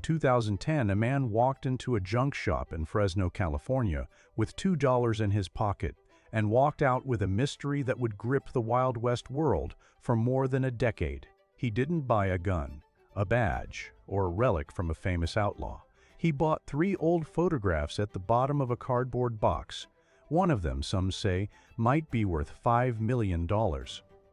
In 2010, a man walked into a junk shop in Fresno, California, with $2 in his pocket and walked out with a mystery that would grip the Wild West world for more than a decade. He didn't buy a gun, a badge, or a relic from a famous outlaw. He bought 3 old photographs at the bottom of a cardboard box. One of them, some say, might be worth $5 million.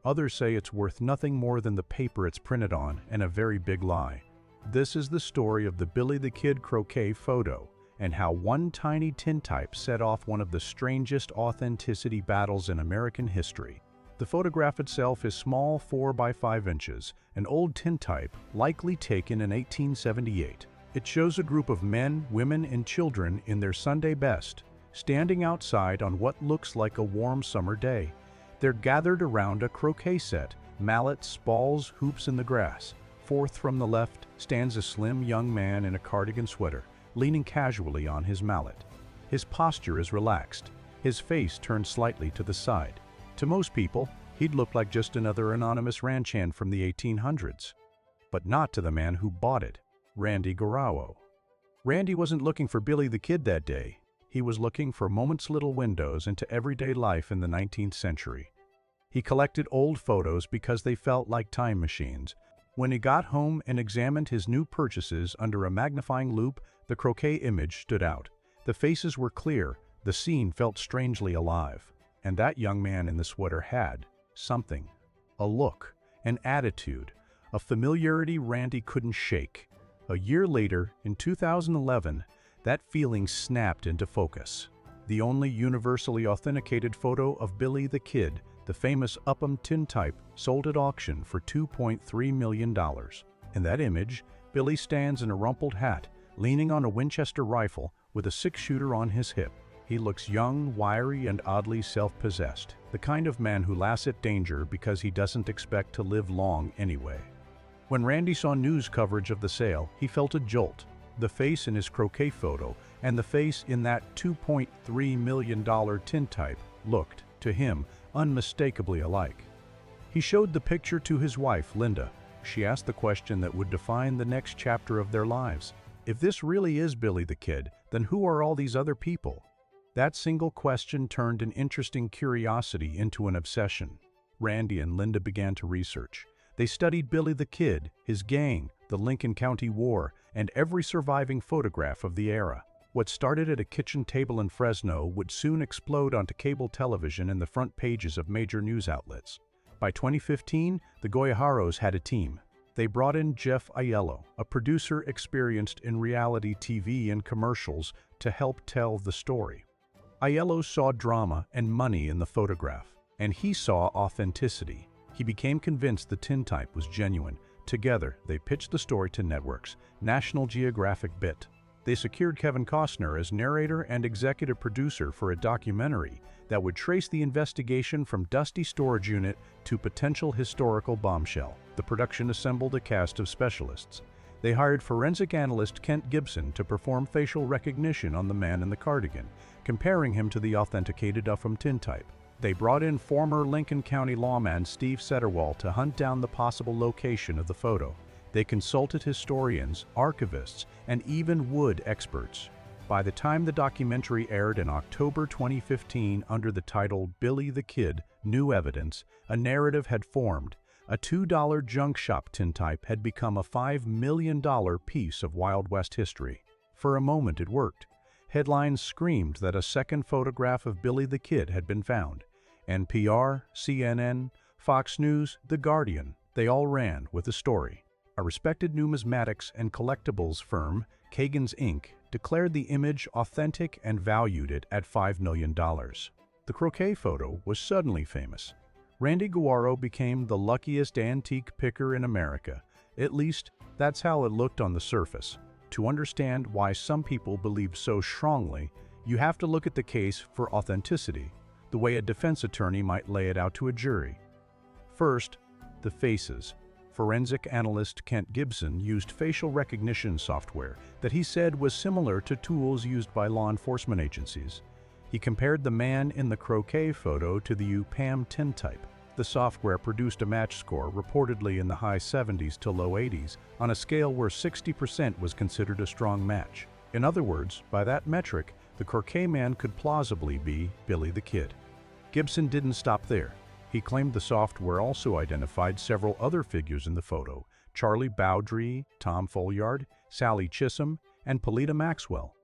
Others say it's worth nothing more than the paper it's printed on, and a very big lie. This is the story of the Billy the Kid Croquet photo, and how one tiny tintype set off one of the strangest authenticity battles in American history. The photograph itself is small, 4 by 5 inches, an old tintype likely taken in 1878. It shows a group of men, women, and children in their Sunday best, standing outside on what looks like a warm summer day. They're gathered around a croquet set, mallets, balls, hoops in the grass. Fourth from the left stands a slim young man in a cardigan sweater, leaning casually on his mallet. His posture is relaxed, his face turned slightly to the side. To most people, he'd look like just another anonymous ranch hand from the 1800s. But not to the man who bought it, Randy Garauo. Randy wasn't looking for Billy the Kid that day. He was looking for moments, little windows into everyday life in the 19th century. He collected old photos because they felt like time machines. When he got home and examined his new purchases under a magnifying loupe, the croquet image stood out. The faces were clear, the scene felt strangely alive. And that young man in the sweater had something, a look, an attitude, a familiarity Randy couldn't shake. A year later, in 2011, that feeling snapped into focus. The only universally authenticated photo of Billy the Kid, the famous Upham tintype, sold at auction for $2.3 million. In that image, Billy stands in a rumpled hat, leaning on a Winchester rifle with a 6-shooter on his hip. He looks young, wiry, and oddly self-possessed, the kind of man who laughs at danger because he doesn't expect to live long anyway. When Randy saw news coverage of the sale, he felt a jolt. The face in his croquet photo and the face in that $2.3 million tintype looked, to him, unmistakably alike. He showed the picture to his wife, Linda. She asked the question that would define the next chapter of their lives. If this really is Billy the Kid, then who are all these other people? That single question turned an interesting curiosity into an obsession. Randy and Linda began to research. They studied Billy the Kid, his gang, the Lincoln County War, and every surviving photograph of the era. What started at a kitchen table in Fresno would soon explode onto cable television and the front pages of major news outlets. By 2015, the Goyajaros had a team. They brought in Jeff Aiello, a producer experienced in reality TV and commercials, to help tell the story. Aiello saw drama and money in the photograph, and he saw authenticity. He became convinced the tintype was genuine. Together, they pitched the story to networks. National Geographic bit. They secured Kevin Costner as narrator and executive producer for a documentary that would trace the investigation from dusty storage unit to potential historical bombshell. The production assembled a cast of specialists. They hired forensic analyst Kent Gibson to perform facial recognition on the man in the cardigan, comparing him to the authenticated Upham tintype. They brought in former Lincoln County lawman Steve Setterwall to hunt down the possible location of the photo. They consulted historians, archivists, and even wood experts. By the time the documentary aired in October 2015 under the title Billy the Kid, New Evidence, a narrative had formed. A $2 junk shop tintype had become a $5 million piece of Wild West history. For a moment it worked. Headlines screamed that a second photograph of Billy the Kid had been found. NPR, CNN, Fox News, The Guardian, they all ran with the story. A respected numismatics and collectibles firm, Kagan's Inc., declared the image authentic and valued it at $5 million. The croquet photo was suddenly famous. Randy Garauo became the luckiest antique picker in America. At least, that's how it looked on the surface. To understand why some people believed so strongly, you have to look at the case for authenticity, the way a defense attorney might lay it out to a jury. First, the faces. Forensic analyst Kent Gibson used facial recognition software that he said was similar to tools used by law enforcement agencies. He compared the man in the croquet photo to the Upham tintype. The software produced a match score reportedly in the high 70s to low 80s, on a scale where 60% was considered a strong match. In other words, by that metric, the Croquet man could plausibly be Billy the Kid. Gibson didn't stop there. He claimed the software also identified several other figures in the photo: Charlie Bowdre, Tom Folliard, Sally Chisholm, and Polita Maxwell.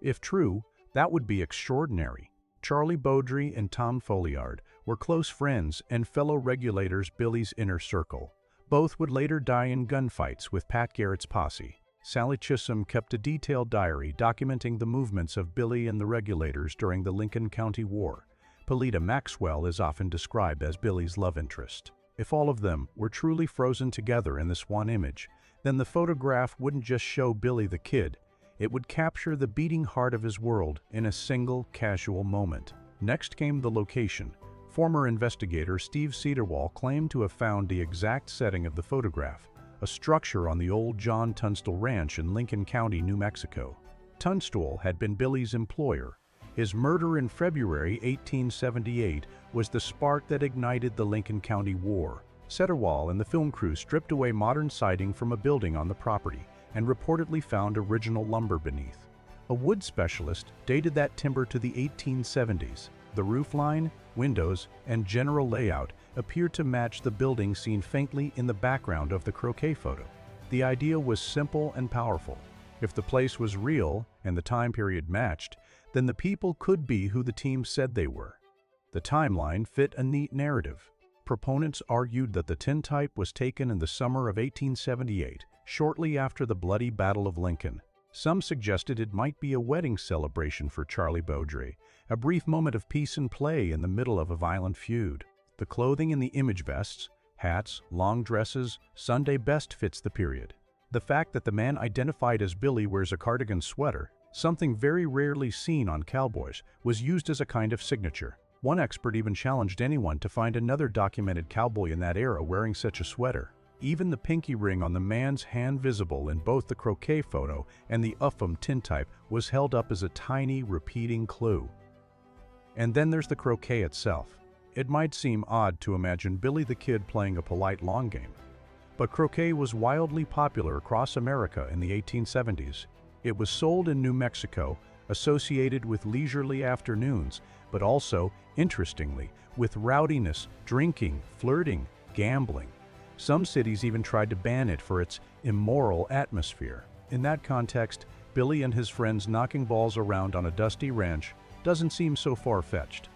If true, that would be extraordinary. Charlie Bowdre and Tom Folliard were close friends and fellow regulators Billy's inner circle. Both would later die in gunfights with Pat Garrett's posse. Sally Chisholm kept a detailed diary documenting the movements of Billy and the regulators during the Lincoln County War. Polita Maxwell is often described as Billy's love interest. If all of them were truly frozen together in this one image, then the photograph wouldn't just show Billy the Kid, it would capture the beating heart of his world in a single, casual moment. Next came the location. Former investigator Steve Cedarwall claimed to have found the exact setting of the photograph, a structure on the old John Tunstall Ranch in Lincoln County, New Mexico. Tunstall had been Billy's employer. His murder in February 1878 was the spark that ignited the Lincoln County War. Cedarwall and the film crew stripped away modern siding from a building on the property and reportedly found original lumber beneath. A wood specialist dated that timber to the 1870s. The roofline, windows, and general layout appeared to match the building seen faintly in the background of the Croquet photo. The idea was simple and powerful. If the place was real and the time period matched, then the people could be who the team said they were. The timeline fit a neat narrative. Proponents argued that the tintype was taken in the summer of 1878, shortly after the bloody Battle of Lincoln. Some suggested it might be a wedding celebration for Charlie Bowdre, a brief moment of peace and play in the middle of a violent feud. The clothing in the image vests, hats, long dresses, Sunday best fits the period. The fact that the man identified as Billy wears a cardigan sweater, something very rarely seen on cowboys, was used as a kind of signature. One expert even challenged anyone to find another documented cowboy in that era wearing such a sweater. Even the pinky ring on the man's hand, visible in both the Croquet photo and the Upham tintype, was held up as a tiny, repeating clue. And then there's the Croquet itself. It might seem odd to imagine Billy the Kid playing a polite long game, but Croquet was wildly popular across America in the 1870s. It was sold in New Mexico, associated with leisurely afternoons, but also, interestingly, with rowdiness, drinking, flirting, gambling. Some cities even tried to ban it for its immoral atmosphere. In that context, Billy and his friends knocking balls around on a dusty ranch doesn't seem so far-fetched.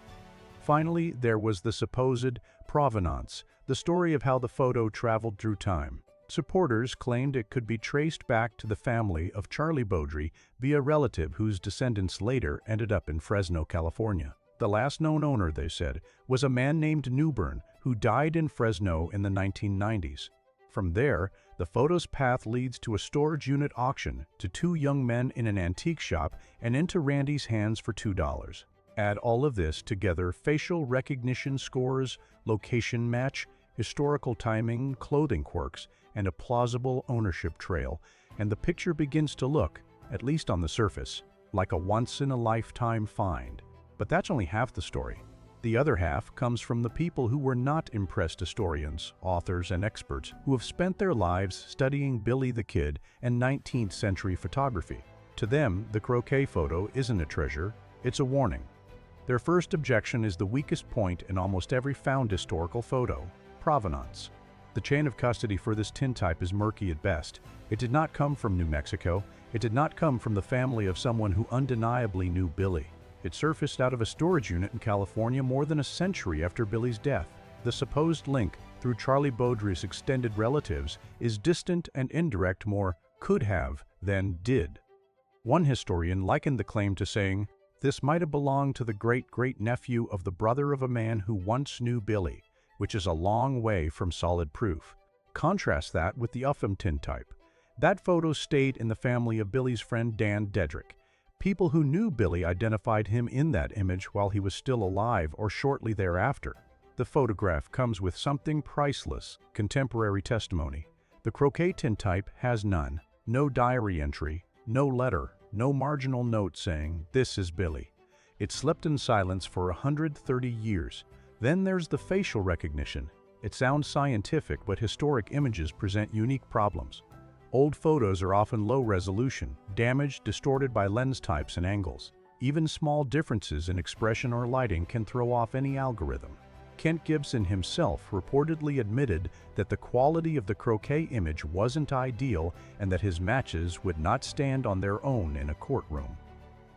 Finally, there was the supposed provenance, the story of how the photo traveled through time. Supporters claimed it could be traced back to the family of Charlie Bowdre via a relative whose descendants later ended up in Fresno, California. The last known owner, they said, was a man named Newbern, who died in Fresno in the 1990s. From there, the photo's path leads to a storage unit auction, to two young men in an antique shop, and into Randy's hands for $2. Add all of this together: facial recognition scores, location match, historical timing, clothing quirks, and a plausible ownership trail, and the picture begins to look, at least on the surface, like a once-in-a-lifetime find. But that's only half the story. The other half comes from the people who were not impressed historians, authors, and experts who have spent their lives studying Billy the Kid and 19th century photography. To them, the Croquet photo isn't a treasure, it's a warning. Their first objection is the weakest point in almost every found historical photo: provenance. The chain of custody for this tintype is murky at best. It did not come from New Mexico. It did not come from the family of someone who undeniably knew Billy. It surfaced out of a storage unit in California more than a century after Billy's death. The supposed link through Charlie Bowdre's extended relatives is distant and indirect, more could have than did. One historian likened the claim to saying, "This might have belonged to the great-great-nephew of the brother of a man who once knew Billy," which is a long way from solid proof. Contrast that with the Upham tintype. That photo stayed in the family of Billy's friend Dan Dedrick. People who knew Billy identified him in that image while he was still alive or shortly thereafter. The photograph comes with something priceless: contemporary testimony. The Croquet tintype has none. No diary entry, no letter, no marginal note saying, "This is Billy." It slept in silence for 130 years. Then there's the facial recognition. It sounds scientific, but historic images present unique problems. Old photos are often low resolution, damaged, distorted by lens types and angles. Even small differences in expression or lighting can throw off any algorithm. Kent Gibson himself reportedly admitted that the quality of the Croquet image wasn't ideal and that his matches would not stand on their own in a courtroom.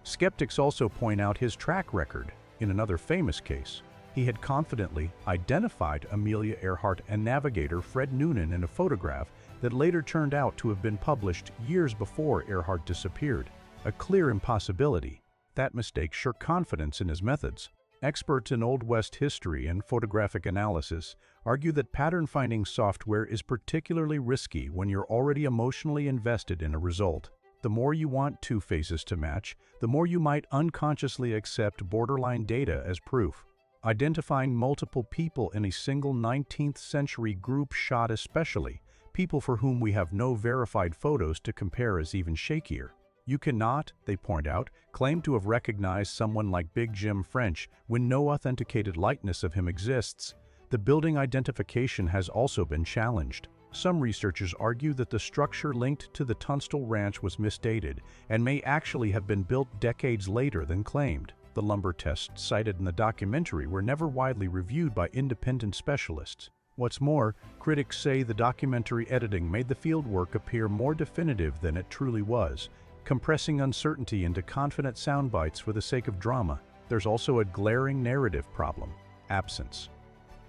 Skeptics also point out his track record. In another famous case, he had confidently identified Amelia Earhart and navigator Fred Noonan in a photograph that later turned out to have been published years before Earhart disappeared. A clear impossibility. That mistake shook confidence in his methods. Experts in Old West history and photographic analysis argue that pattern-finding software is particularly risky when you're already emotionally invested in a result. The more you want two faces to match, the more you might unconsciously accept borderline data as proof. Identifying multiple people in a single 19th century group shot especially, people for whom we have no verified photos to compare, is even shakier. You cannot, they point out, claim to have recognized someone like Big Jim French when no authenticated likeness of him exists. The building identification has also been challenged. Some researchers argue that the structure linked to the Tunstall Ranch was misdated and may actually have been built decades later than claimed. The lumber tests cited in the documentary were never widely reviewed by independent specialists. What's more, critics say the documentary editing made the fieldwork appear more definitive than it truly was, compressing uncertainty into confident sound bites for the sake of drama. There's also a glaring narrative problem: absence.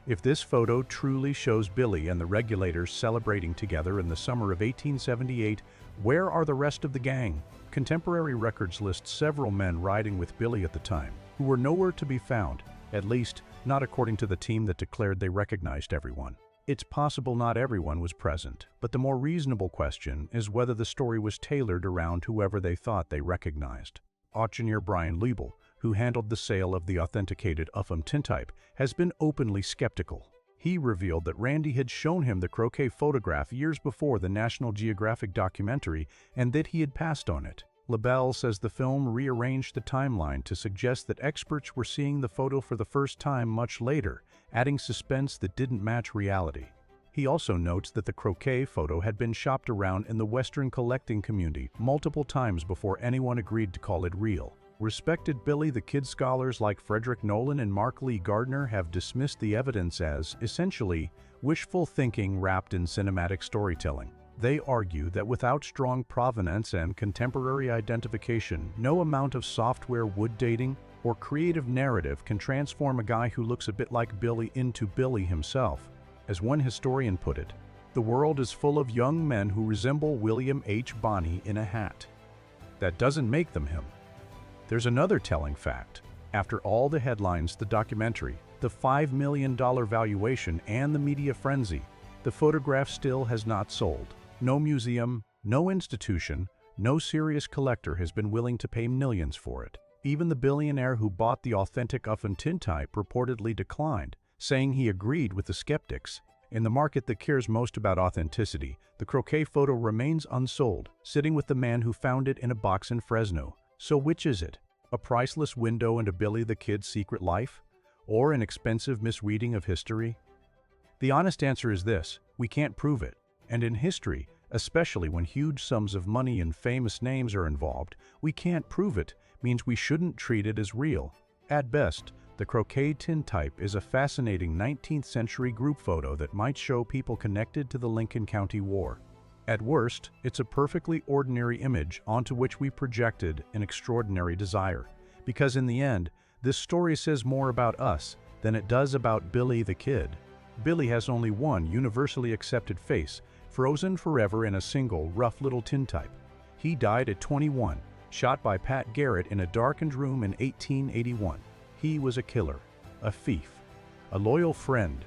If this photo truly shows Billy and the regulators celebrating together in the summer of 1878, where are the rest of the gang? Contemporary records list several men riding with Billy at the time, who were nowhere to be found, at least not according to the team that declared they recognized everyone. It's possible not everyone was present, but the more reasonable question is whether the story was tailored around whoever they thought they recognized. Auctioneer Brian Liebel, who handled the sale of the authenticated Upham tintype, has been openly skeptical. He revealed that Randy had shown him the Croquet photograph years before the National Geographic documentary and that he had passed on it. Liebel says the film rearranged the timeline to suggest that experts were seeing the photo for the first time much later, adding suspense that didn't match reality. He also notes that the Croquet photo had been shopped around in the Western collecting community multiple times before anyone agreed to call it real. Respected Billy the Kid scholars like Frederick Nolan and Mark Lee Gardner have dismissed the evidence as, essentially, wishful thinking wrapped in cinematic storytelling. They argue that without strong provenance and contemporary identification, no amount of software wood dating or creative narrative can transform a guy who looks a bit like Billy into Billy himself. As one historian put it, the world is full of young men who resemble William H. Bonney in a hat. That doesn't make them him. There's another telling fact. After all the headlines, the documentary, the $5 million valuation, and the media frenzy, the photograph still has not sold. No museum, no institution, no serious collector has been willing to pay millions for it. Even the billionaire who bought the authentic Upham tintype reportedly declined, saying he agreed with the skeptics. In the market that cares most about authenticity, the Croquet photo remains unsold, sitting with the man who found it in a box in Fresno. So which is it? A priceless window into Billy the Kid's secret life? Or an expensive misreading of history? The honest answer is this: we can't prove it. And in history, especially when huge sums of money and famous names are involved, we can't prove it means we shouldn't treat it as real. At best, the Croquet tintype is a fascinating 19th century group photo that might show people connected to the Lincoln County War. At worst, it's a perfectly ordinary image onto which we projected an extraordinary desire. Because in the end, this story says more about us than it does about Billy the Kid. Billy has only one universally accepted face, frozen forever in a single, rough little tintype. He died at 21, shot by Pat Garrett in a darkened room in 1881. He was a killer, a thief, a loyal friend,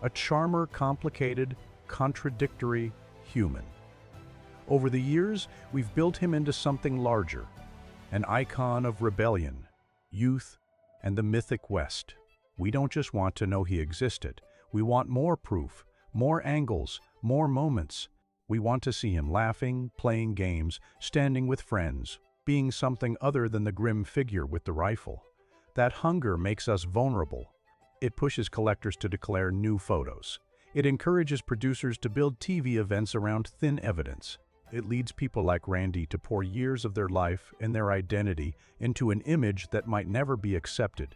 a charmer, complicated, contradictory human. Over the years, we've built him into something larger, an icon of rebellion, youth, and the mythic West. We don't just want to know he existed. We want more proof, more angles, more moments. We want to see him laughing, playing games, standing with friends, being something other than the grim figure with the rifle. That hunger makes us vulnerable. It pushes collectors to declare new photos. It encourages producers to build TV events around thin evidence. It leads people like Randy to pour years of their life and their identity into an image that might never be accepted.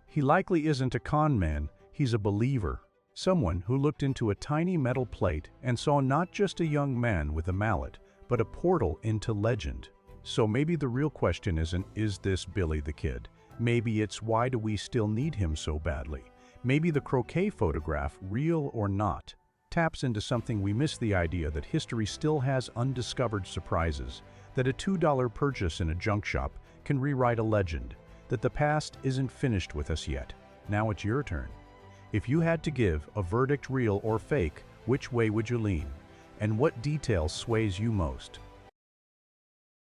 He likely isn't a con man, he's a believer. Someone who looked into a tiny metal plate and saw not just a young man with a mallet, but a portal into legend. So maybe the real question isn't, is this Billy the Kid? Maybe it's, why do we still need him so badly? Maybe the Croquet photograph, real or not, taps into something we miss: the idea that history still has undiscovered surprises, that a $2 purchase in a junk shop can rewrite a legend, that the past isn't finished with us yet. Now it's your turn. If you had to give a verdict, real or fake, which way would you lean? And what detail sways you most?